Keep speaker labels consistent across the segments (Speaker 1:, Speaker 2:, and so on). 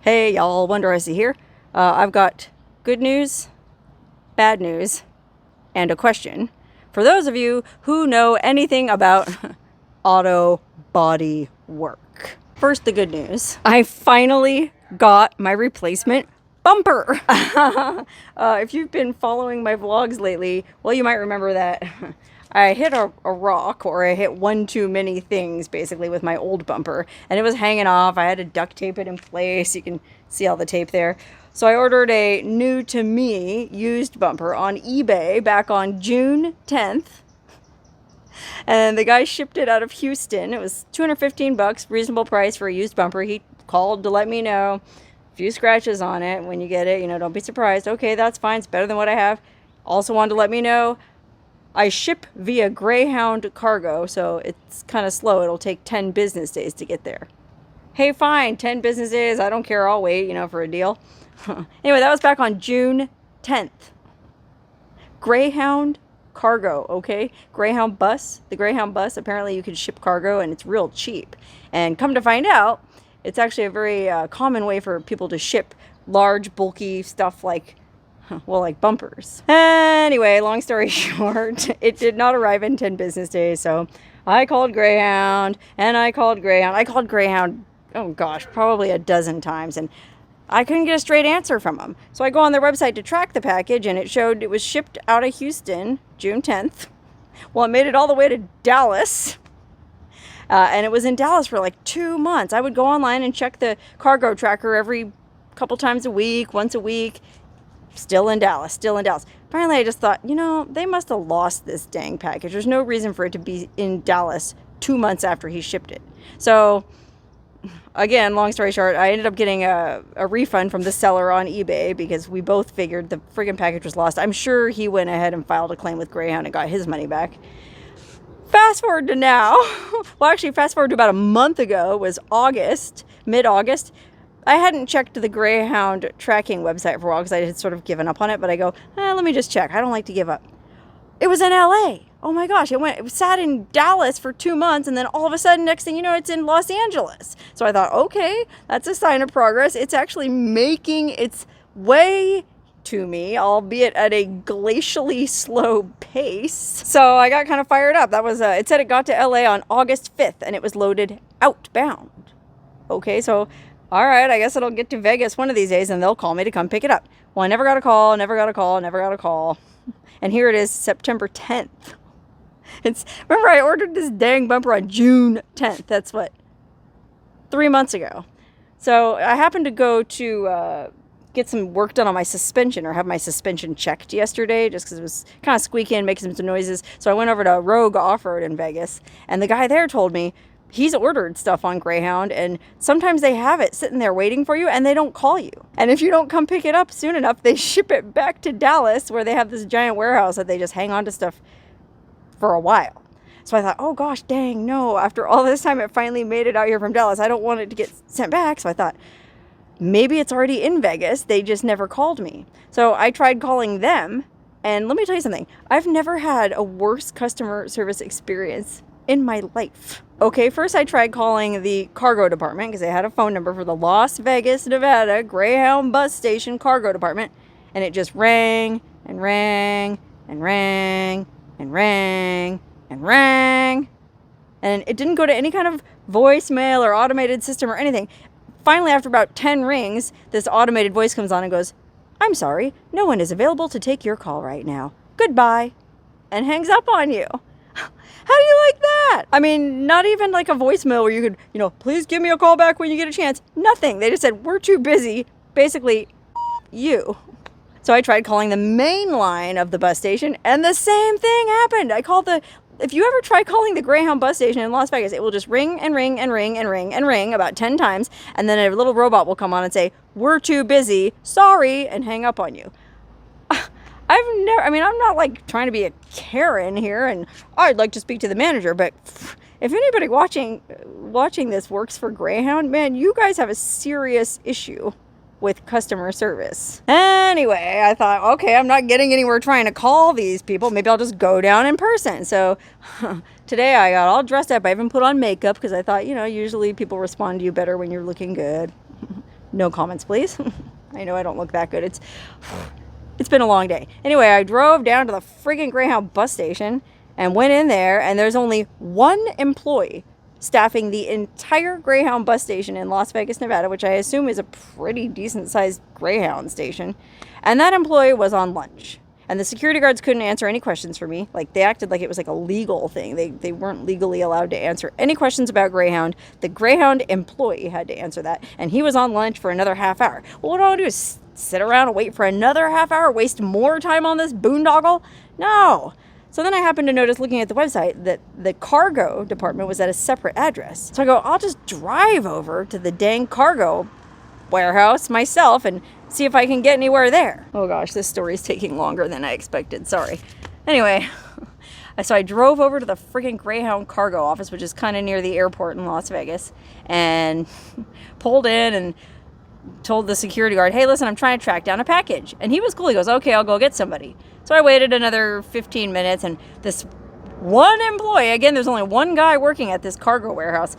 Speaker 1: Hey y'all, Wonderhussy here. I've got good news, bad news, and a question for those of you who know anything about auto body work. First, the good news. I finally got my replacement bumper. If you've been following my vlogs lately, well, you might remember that I hit a rock, or I hit one too many things basically with my old bumper, and it was hanging off. I had to duct tape it in place. You can see all the tape there. So I ordered a new to me used bumper on eBay back on June 10th. And the guy shipped it out of Houston. It was $215, reasonable price for a used bumper. He called to let me know. A few scratches on it when you get it, you know, don't be surprised. Okay, that's fine. It's better than what I have. Also wanted to let me know I ship via Greyhound Cargo, so it's kind of slow. It'll take 10 business days to get there. Hey, fine, 10 business days. I don't care. I'll wait, you know, for a deal. Anyway, that was back on June 10th. Greyhound Cargo, okay? Greyhound bus. The Greyhound bus, apparently you can ship cargo and it's real cheap. And come to find out, it's actually a very common way for people to ship large, bulky stuff like, well, like bumpers. Anyway, long story short, it did not arrive in 10 business days, so I called Greyhound, and I called Greyhound. I called Greyhound, oh gosh, probably a dozen times, and I couldn't get a straight answer from them. So I go on their website to track the package, and it showed it was shipped out of Houston, June 10th. Well, it made it all the way to Dallas. And it was in Dallas for like 2 months. I would go online and check the cargo tracker every couple times a week, once a week. Still in Dallas, still in Dallas. Finally, I just thought, you know, they must have lost this dang package. There's no reason for it to be in Dallas 2 months after he shipped it. So, again, long story short, I ended up getting a refund from the seller on eBay because we both figured the friggin' package was lost. I'm sure he went ahead and filed a claim with Greyhound and got his money back. Fast forward to now. Well, actually, fast forward to about a month ago. It was August, mid-August. I hadn't checked the Greyhound tracking website for a while because I had sort of given up on it, but I go, let me just check. I don't like to give up. It was in LA. Oh my gosh, it sat in Dallas for 2 months, and then all of a sudden, next thing you know, it's in Los Angeles. So I thought, okay, that's a sign of progress. It's actually making its way to me, albeit at a glacially slow pace. So I got kind of fired up. That was, it said it got to LA on August 5th, and it was loaded outbound. Okay, so all right, I guess it'll get to Vegas one of these days and they'll call me to come pick it up. Well, I never got a call, never got a call, never got a call. And here it is, September 10th. Remember I ordered this dang bumper on June 10th. That's what, 3 months ago. So I happened to go to get some work done on my suspension, or have my suspension checked yesterday, just because it was kind of squeaking, making some noises. So I went over to Rogue Off-Road in Vegas, and the guy there told me, he's ordered stuff on Greyhound, and sometimes they have it sitting there waiting for you and they don't call you. And if you don't come pick it up soon enough, they ship it back to Dallas, where they have this giant warehouse that they just hang on to stuff for a while. So I thought, oh gosh, dang, no. After all this time, it finally made it out here from Dallas. I don't want it to get sent back. So I thought, maybe it's already in Vegas. They just never called me. So I tried calling them, and let me tell you something. I've never had a worse customer service experience in my life. Okay, first I tried calling the cargo department because they had a phone number for the Las Vegas, Nevada Greyhound bus station cargo department, and it just rang and rang and rang and rang and rang, and it didn't go to any kind of voicemail or automated system or anything. Finally, after about 10 rings, this automated voice comes on and goes, "I'm sorry, no one is available to take your call right now. Goodbye," and hangs up on you. How do you like that? I mean, not even like a voicemail where you could, you know, please give me a call back when you get a chance. Nothing. They just said, we're too busy. Basically, you. So I tried calling the main line of the bus station, and the same thing happened. I called if you ever try calling the Greyhound bus station in Las Vegas, it will just ring and ring and ring and ring and ring about 10 times, and then a little robot will come on and say, we're too busy, sorry, and hang up on you. I'm not like trying to be a Karen here, and I'd like to speak to the manager, but if anybody watching this works for Greyhound, man, you guys have a serious issue with customer service. Anyway, I thought, okay, I'm not getting anywhere trying to call these people. Maybe I'll just go down in person. So today I got all dressed up. I even put on makeup because I thought, you know, usually people respond to you better when you're looking good. No comments, please. I know I don't look that good. It's been a long day. Anyway, I drove down to the friggin' Greyhound bus station and went in there, and there's only one employee staffing the entire Greyhound bus station in Las Vegas, Nevada, which I assume is a pretty decent-sized Greyhound station. And that employee was on lunch. And the security guards couldn't answer any questions for me. Like, they acted like it was like a legal thing. They weren't legally allowed to answer any questions about Greyhound. The Greyhound employee had to answer that. And he was on lunch for another half hour. Well, what do I do? Sit around and wait for another half hour? Waste more time on this boondoggle? No. So then I happened to notice, looking at the website, that the cargo department was at a separate address. So I go, I'll just drive over to the dang cargo warehouse myself and see if I can get anywhere there. Oh gosh, this story is taking longer than I expected. Sorry. Anyway, so I drove over to the freaking Greyhound Cargo office, which is kind of near the airport in Las Vegas, and pulled in and told the security guard, hey, listen, I'm trying to track down a package. And he was cool. He goes, okay, I'll go get somebody. So I waited another 15 minutes, and this one employee, again, there's only one guy working at this cargo warehouse,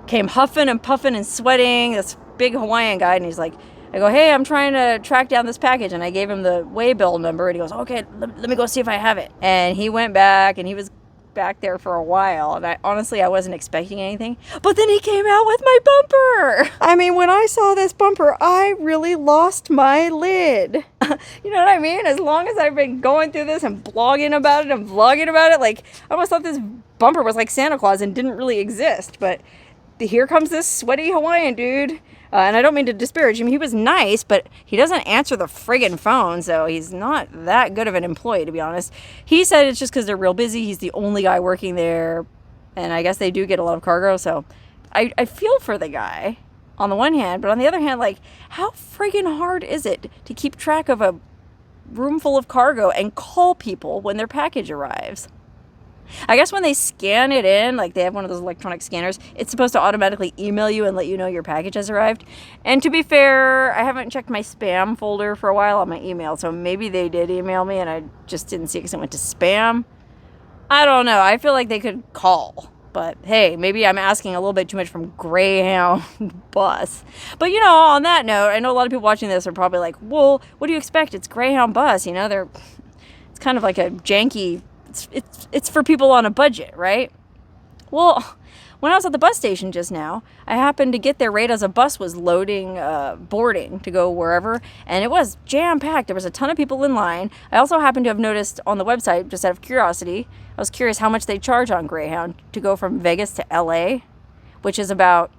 Speaker 1: came huffing and puffing and sweating, this big Hawaiian guy, and he's like, I go, hey, I'm trying to track down this package, and I gave him the waybill number, and he goes, okay, let me go see if I have it. And he went back, and he was back there for a while, and I wasn't expecting anything, but then he came out with my bumper. I mean, when I saw this bumper, I really lost my lid. You know what I mean? As long as I've been going through this and blogging about it and vlogging about it, like, I almost thought this bumper was like Santa Claus and didn't really exist, but here comes this sweaty Hawaiian dude. And I don't mean to disparage him. He was nice, but he doesn't answer the friggin' phone, so he's not that good of an employee, to be honest. He said it's just because they're real busy. He's the only guy working there, and I guess they do get a lot of cargo, so I feel for the guy on the one hand, but on the other hand, like, how friggin' hard is it to keep track of a room full of cargo and call people when their package arrives? I guess when they scan it in, like they have one of those electronic scanners, it's supposed to automatically email you and let you know your package has arrived. And to be fair, I haven't checked my spam folder for a while on my email, so maybe they did email me and I just didn't see it because it went to spam. I don't know. I feel like they could call. But hey, maybe I'm asking a little bit too much from Greyhound bus. But you know, on that note, I know a lot of people watching this are probably like, well, what do you expect? It's Greyhound bus. You know, it's kind of like a janky... It's for people on a budget, right? Well, when I was at the bus station just now, I happened to get there right as a bus was loading, boarding to go wherever, and it was jam-packed. There was a ton of people in line. I also happened to have noticed on the website, just out of curiosity, I was curious how much they charge on Greyhound to go from Vegas to LA, which is about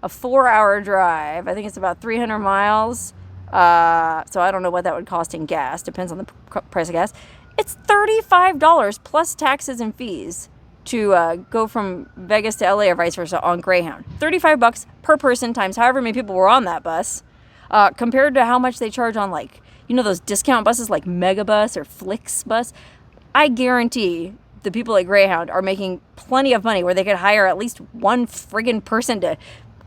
Speaker 1: a 4-hour drive. I think it's about 300 miles. So I don't know what that would cost in gas. Depends on the price of gas. It's $35 plus taxes and fees to go from Vegas to LA or vice versa on Greyhound. $35 per person times however many people were on that bus, compared to how much they charge on, like, you know, those discount buses like Megabus or Flixbus. I guarantee the people at Greyhound are making plenty of money where they could hire at least one friggin' person to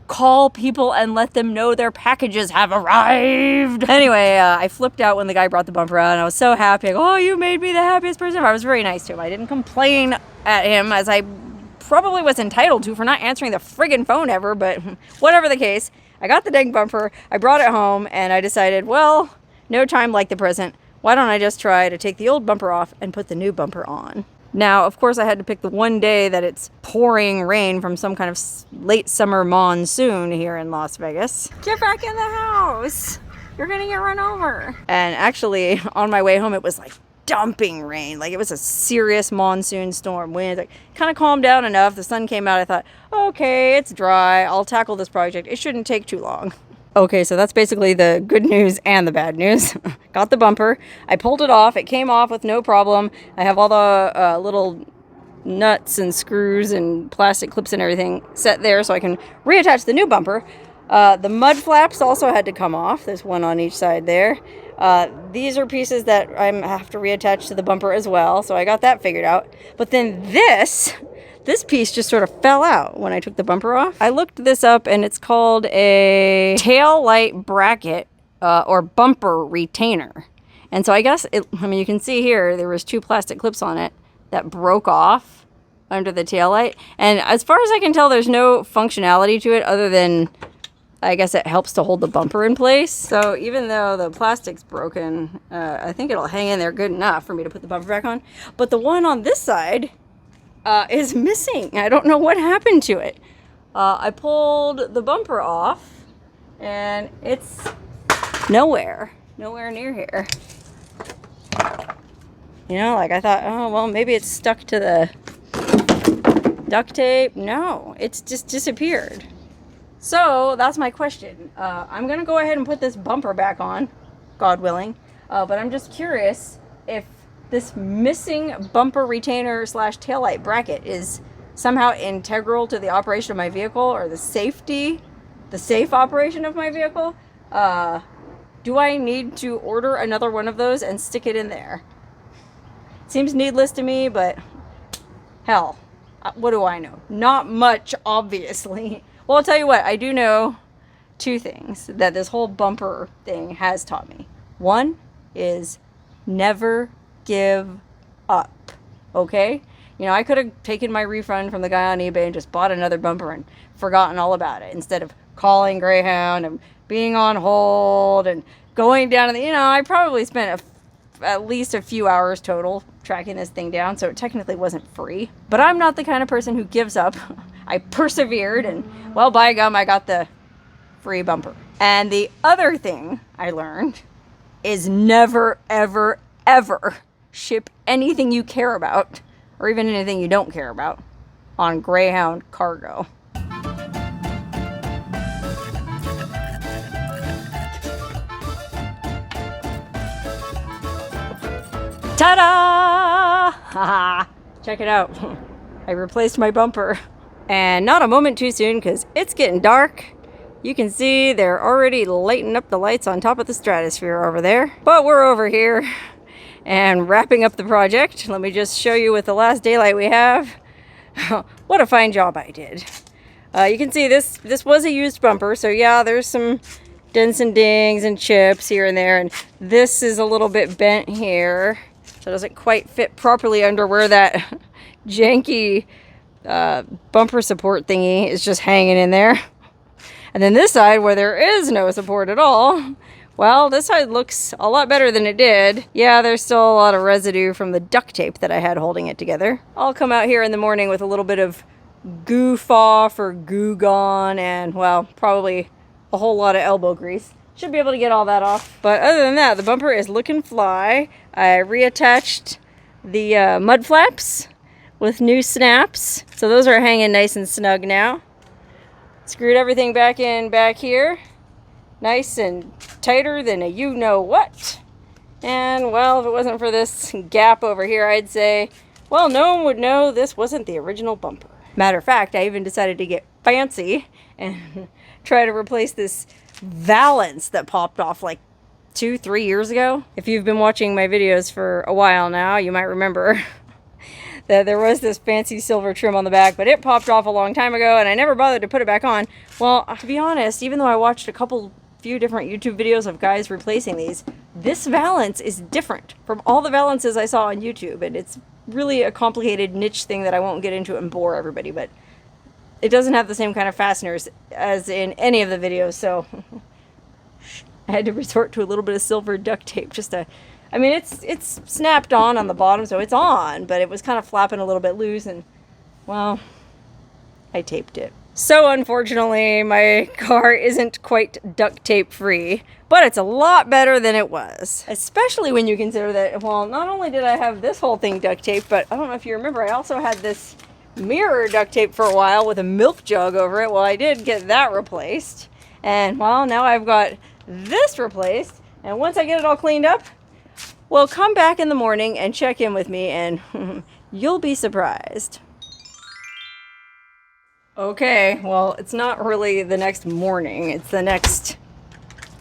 Speaker 1: call people and let them know their packages have arrived. Anyway, I flipped out when the guy brought the bumper out, and I was so happy. I go, oh, you made me the happiest person ever. I was very nice to him. I didn't complain at him, as I probably was entitled to for not answering the friggin' phone ever, but whatever the case, I got the dang bumper, I brought it home, and I decided, well, no time like the present. Why don't I just try to take the old bumper off and put the new bumper on? Now, of course, I had to pick the one day that it's pouring rain from some kind of late summer monsoon here in Las Vegas. Get back in the house. You're going to get run over. And actually, on my way home, it was like dumping rain. Like, it was a serious monsoon storm. Wind like, kind of calmed down enough. The sun came out. I thought, okay, it's dry. I'll tackle this project. It shouldn't take too long. Okay, so that's basically the good news and the bad news. Got the bumper. I pulled it off. It came off with no problem. I have all the little nuts and screws and plastic clips and everything set there so I can reattach the new bumper. The mud flaps also had to come off. There's one on each side there. These are pieces that I have to reattach to the bumper as well, so I got that figured out. But then this piece just sort of fell out when I took the bumper off. I looked this up, and it's called a tail light bracket or bumper retainer. And so I guess, you can see here, there was 2 plastic clips on it that broke off under the tail light. And as far as I can tell, there's no functionality to it other than I guess it helps to hold the bumper in place. So even though the plastic's broken, I think it'll hang in there good enough for me to put the bumper back on. But the one on this side is missing. I don't know what happened to it. I pulled the bumper off and it's nowhere near here. You know, like I thought, oh, well, maybe it's stuck to the duct tape. No, it's just disappeared. So that's my question. I'm gonna go ahead and put this bumper back on, God willing. But I'm just curious if this missing bumper retainer slash taillight bracket is somehow integral to the operation of my vehicle, or the safe operation of my vehicle. Do I need to order another one of those and stick it in there? Seems needless to me, but hell, what do I know? Not much, obviously. Well, I'll tell you what, I do know two things that this whole bumper thing has taught me. One is never give up, okay? You know, I could have taken my refund from the guy on eBay and just bought another bumper and forgotten all about it, instead of calling Greyhound and being on hold and going down to the, you know, I probably spent at least a few hours total tracking this thing down, so it technically wasn't free. But I'm not the kind of person who gives up. I persevered, and well, by gum, I got the free bumper. And the other thing I learned is never, ever, ever ship anything you care about, or even anything you don't care about, on Greyhound Cargo. Ta-da! Check it out. I replaced my bumper. And not a moment too soon, because it's getting dark. You can see they're already lighting up the lights on top of the stratosphere over there. But we're over here and wrapping up the project. Let me just show you with the last daylight we have. What a fine job I did. You can see this was a used bumper, so yeah, there's some dents and dings and chips here and there, and this is a little bit bent here, so it doesn't quite fit properly under where that janky bumper support thingy is just hanging in there. And then this side, where there is no support at all, well, this side looks a lot better than it did. Yeah, there's still a lot of residue from the duct tape that I had holding it together. I'll come out here in the morning with a little bit of goof off or goo gone, and well, probably a whole lot of elbow grease. Should be able to get all that off. But other than that, the bumper is looking fly. I reattached the mud flaps with new snaps, so those are hanging nice and snug now. Screwed everything back in back here, nice and tighter than a you-know-what. And well, if it wasn't for this gap over here, I'd say, well, no one would know this wasn't the original bumper. Matter of fact, I even decided to get fancy and try to replace this valance that popped off like 2-3 years ago. If you've been watching my videos for a while now, you might remember that there was this fancy silver trim on the back, but it popped off a long time ago and I never bothered to put it back on. Well, to be honest, even though I watched few different YouTube videos of guys replacing these, this valance is different from all the valances I saw on YouTube, and it's really a complicated niche thing that I won't get into and bore everybody, but it doesn't have the same kind of fasteners as in any of the videos, so I had to resort to a little bit of silver duct tape just to, I mean, it's snapped on the bottom, so it's on, but it was kind of flapping a little bit loose, and well, I taped it. So unfortunately, my car isn't quite duct tape free, but it's a lot better than it was. Especially when you consider that, well, not only did I have this whole thing duct taped, but I don't know if you remember, I also had this mirror duct tape for a while with a milk jug over it. Well, I did get that replaced. And well, now I've got this replaced. And once I get it all cleaned up, well, come back in the morning and check in with me and you'll be surprised. Okay, well, it's not really the next morning. It's the next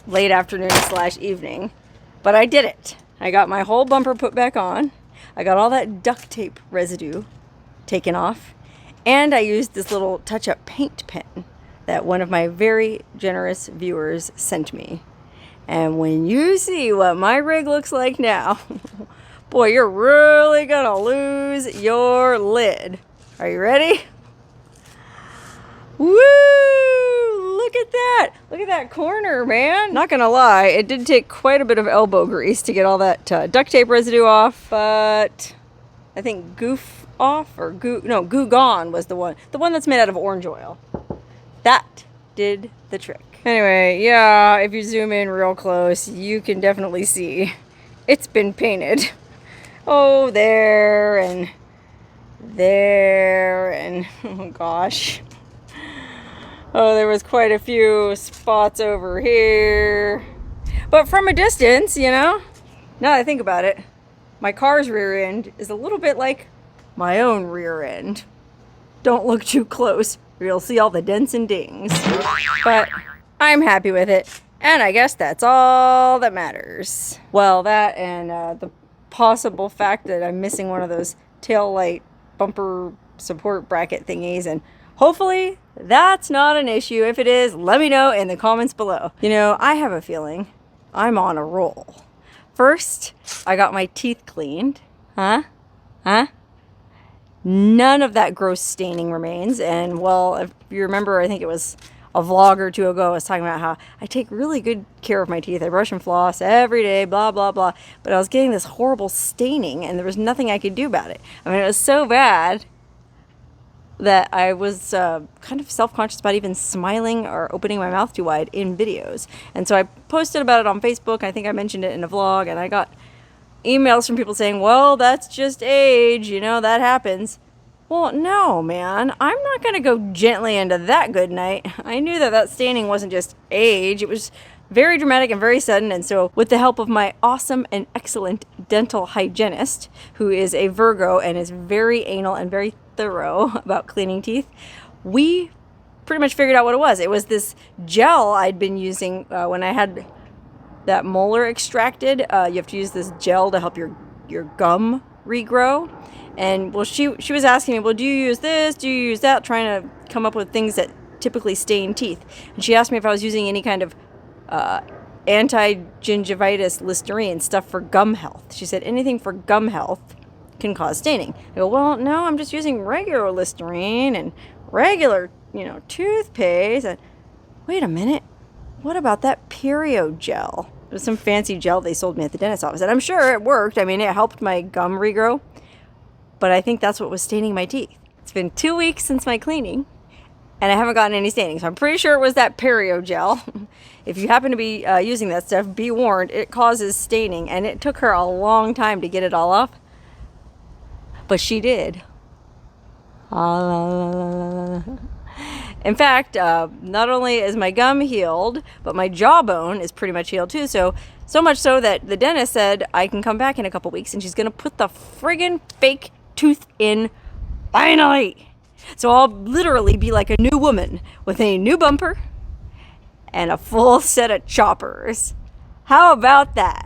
Speaker 1: late afternoon / evening. But I did it. I got my whole bumper put back on. I got all that duct tape residue taken off. And I used this little touch-up paint pen that one of my very generous viewers sent me. And when you see what my rig looks like now, boy, you're really gonna lose your lid. Are you ready? Woo! look at that. Look at that corner, man. Not gonna lie, it did take quite a bit of elbow grease to get all that duct tape residue off, but I think Goof Off or Goo Gone was the one that's made out of orange oil. That did the trick. Anyway, yeah, if you zoom in real close, you can definitely see it's been painted. Oh, there and there and oh gosh. Oh, there was quite a few spots over here. But from a distance, you know, now that I think about it, my car's rear end is a little bit like my own rear end. Don't look too close or you'll see all the dents and dings. But I'm happy with it. And I guess that's all that matters. Well, that and the possible fact that I'm missing one of those tail light bumper support bracket thingies, and hopefully that's not an issue. If it is, let me know in the comments below. You know, I have a feeling I'm on a roll. First, I got my teeth cleaned. Huh? None of that gross staining remains. And well, if you remember, I think it was a vlog or two ago, I was talking about how I take really good care of my teeth. I brush and floss every day, blah, blah, blah. But I was getting this horrible staining and there was nothing I could do about it. I mean, it was so bad that I was kind of self-conscious about even smiling or opening my mouth too wide in videos. And so I posted about it on Facebook. I think I mentioned it in a vlog, and I got emails from people saying, well, that's just age, you know, that happens. Well, no, man, I'm not going to go gently into that good night. I knew that that staining wasn't just age. It was very dramatic and very sudden. And so with the help of my awesome and excellent dental hygienist, who is a Virgo and is very anal and very thorough about cleaning teeth, we pretty much figured out what it was. It was this gel I'd been using when I had that molar extracted. You have to use this gel to help your gum regrow. And well, she was asking me, well, do you use this? Do you use that? Trying to come up with things that typically stain teeth. And she asked me if I was using any kind of anti-gingivitis Listerine stuff for gum health. She said anything for gum health can cause staining. I go, well, no, I'm just using regular Listerine and regular, you know, toothpaste. And wait a minute, what about that Perio gel? It was some fancy gel they sold me at the dentist's office. And I'm sure it worked. I mean, it helped my gum regrow. But I think that's what was staining my teeth. It's been 2 weeks since my cleaning, and I haven't gotten any staining. So I'm pretty sure it was that Perio gel. If you happen to be using that stuff, be warned, it causes staining. And it took her a long time to get it all off. But she did. In fact, not only is my gum healed, but my jawbone is pretty much healed too. So much so that the dentist said I can come back in a couple weeks and she's going to put the friggin' fake tooth in finally. So I'll literally be like a new woman with a new bumper and a full set of choppers. How about that?